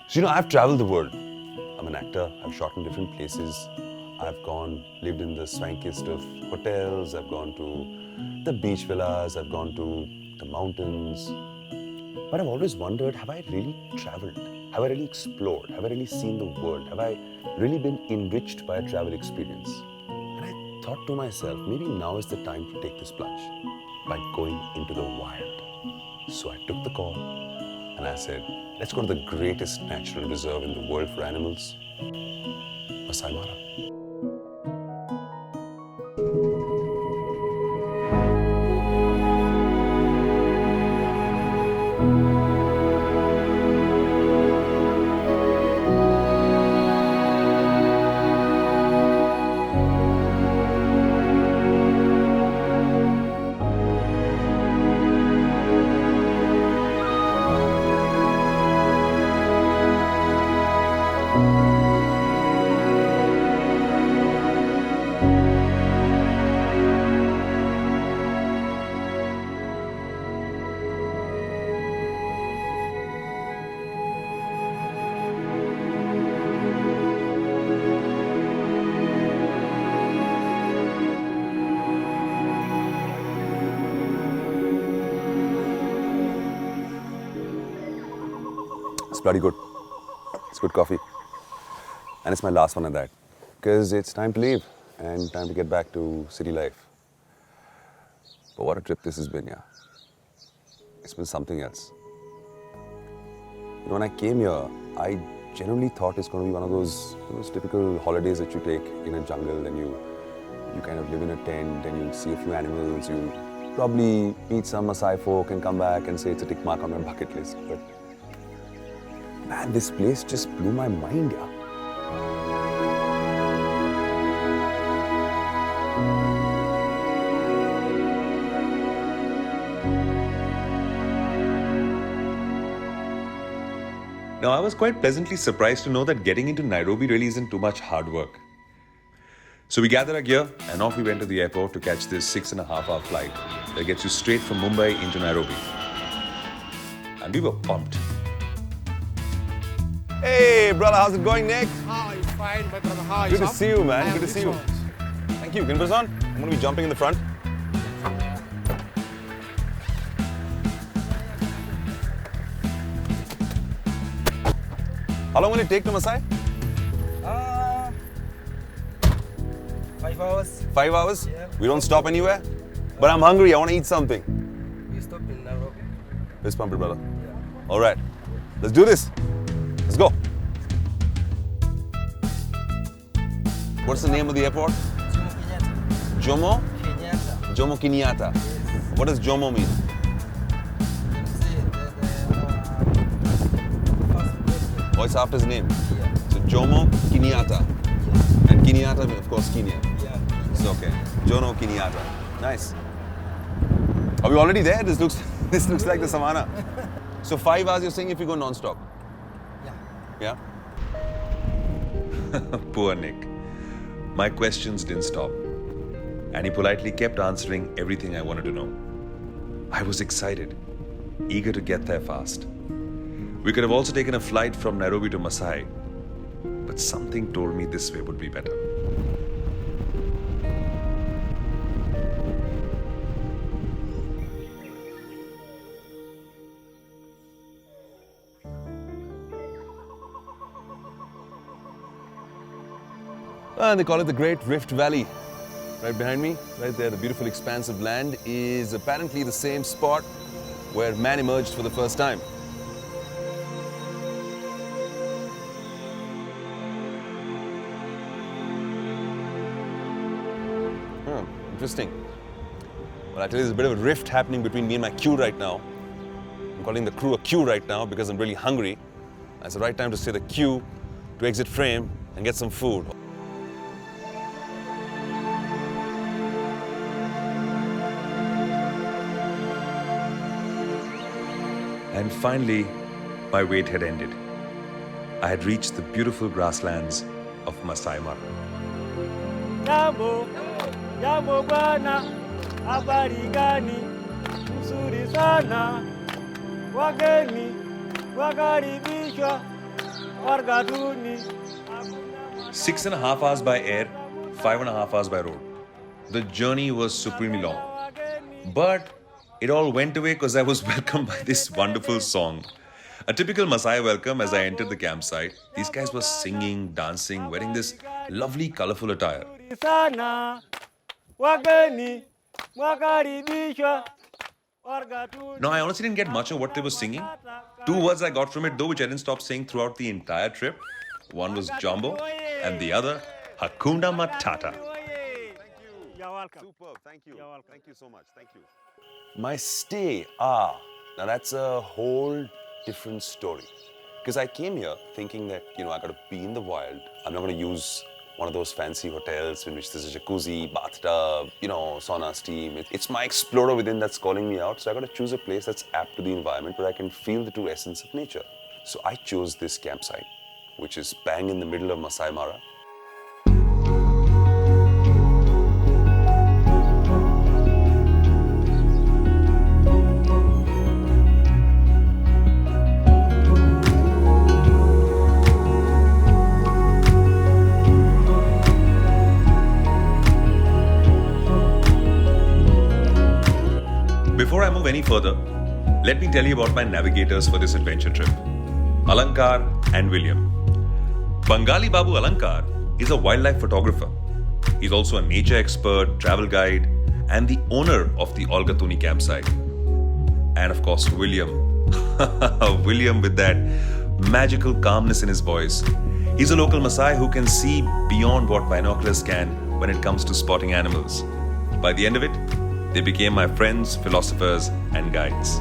So, I've traveled the world. I'm an actor. I've shot in different places. I've lived in the swankiest of hotels. I've gone to the beach villas. I've gone to the mountains. But I've always wondered, have I really traveled? Have I really explored? Have I really seen the world? Have I really been enriched by a travel experience? And I thought to myself, maybe now is the time to take this plunge by going into the wild. So I took the call and I said, let's go to the greatest natural reserve in the world for animals, Masai Mara. It's bloody good. It's good coffee. And it's my last one at that. Because it's time to leave and time to get back to city life. But what a trip this has been, yeah. It's been something else. When I came here, I genuinely thought it's going to be one of those typical holidays that you take in a jungle and you kind of live in a tent and you see a few animals, you probably meet some Maasai folk and come back and say it's a tick mark on my bucket list. But man, this place just blew my mind, yeah. Now, I was quite pleasantly surprised to know that getting into Nairobi really isn't too much hard work. So we gathered our gear and off we went to the airport to catch this 6.5-hour flight that gets you straight from Mumbai into Nairobi. And we were pumped. Hey, brother, how's it going, Nick? Hi, fine, my brother. Hi, Good to see you, man. Good to see you. Thank you. Can you on? I'm going to be jumping in the front. How long will it take to Masai? 5 hours. 5 hours? Yeah. We don't stop anywhere? But I'm hungry. I want to eat something. We stop in Nairobi. Let's pump it, brother. Yeah. All right. Let's do this. Let's go. What's the name of the airport? Jomo Jomo? Kenyatta. Kenyatta. Jomo Kenyatta. Yes. What does Jomo mean? First president. Oh, it's after his name. Yeah. So Jomo Kenyatta. Yes. And Kenyatta, of course, Kenya. Yeah. It's okay. Jomo Kenyatta. Nice. Are we already there? This looks like the savannah. So 5 hours, you're saying if you go non-stop? Yeah. Yeah? Poor Nick. My questions didn't stop. And he politely kept answering everything I wanted to know. I was excited, eager to get there fast. We could have also taken a flight from Nairobi to Masai, but something told me this way would be better. And they call it the Great Rift Valley. Right behind me, right there, the beautiful expanse of land is apparently the same spot where man emerged for the first time. Interesting. Well, I tell you, there's a bit of a rift happening between me and my queue right now. I'm calling the crew a queue right now because I'm really hungry. It's the right time to say the queue to exit frame and get some food. And finally, my wait had ended. I had reached the beautiful grasslands of Masai Mara. Jambo, jambo bwana, habari gani? Nzuri sana, wageni wakaribishwa wargatuni. 6.5 hours by air, 5.5 hours by road. The journey was supremely long. But it all went away because I was welcomed by this wonderful song. A typical Masai welcome as I entered the campsite. These guys were singing, dancing, wearing this lovely, colorful attire. Sana wageni mwakaribishwa wargatuni. Now, I honestly didn't get much of what they were singing. 2 words I got from it, though, which I didn't stop saying throughout the entire trip. One was Jumbo, and the other, Hakuna Matata. You're welcome. Superb. Thank you. You're welcome. Thank you so much. Thank you. My stay. Now that's a whole different story. Because I came here thinking that, I got to be in the wild. I'm not going to use one of those fancy hotels in which there's a jacuzzi, bathtub, sauna, steam. It's my explorer within that's calling me out. So I got to choose a place that's apt to the environment where I can feel the true essence of nature. So I chose this campsite, which is bang in the middle of Masai Mara. Before I move any further, let me tell you about my navigators for this adventure trip, Alankar and William. Bengali Babu Alankar is a wildlife photographer. He's also a nature expert, travel guide, and the owner of the Olgatuni campsite. And of course, William. William with that magical calmness in his voice. He's a local Maasai who can see beyond what binoculars can when it comes to spotting animals. By the end of it, they became my friends, philosophers, and guides.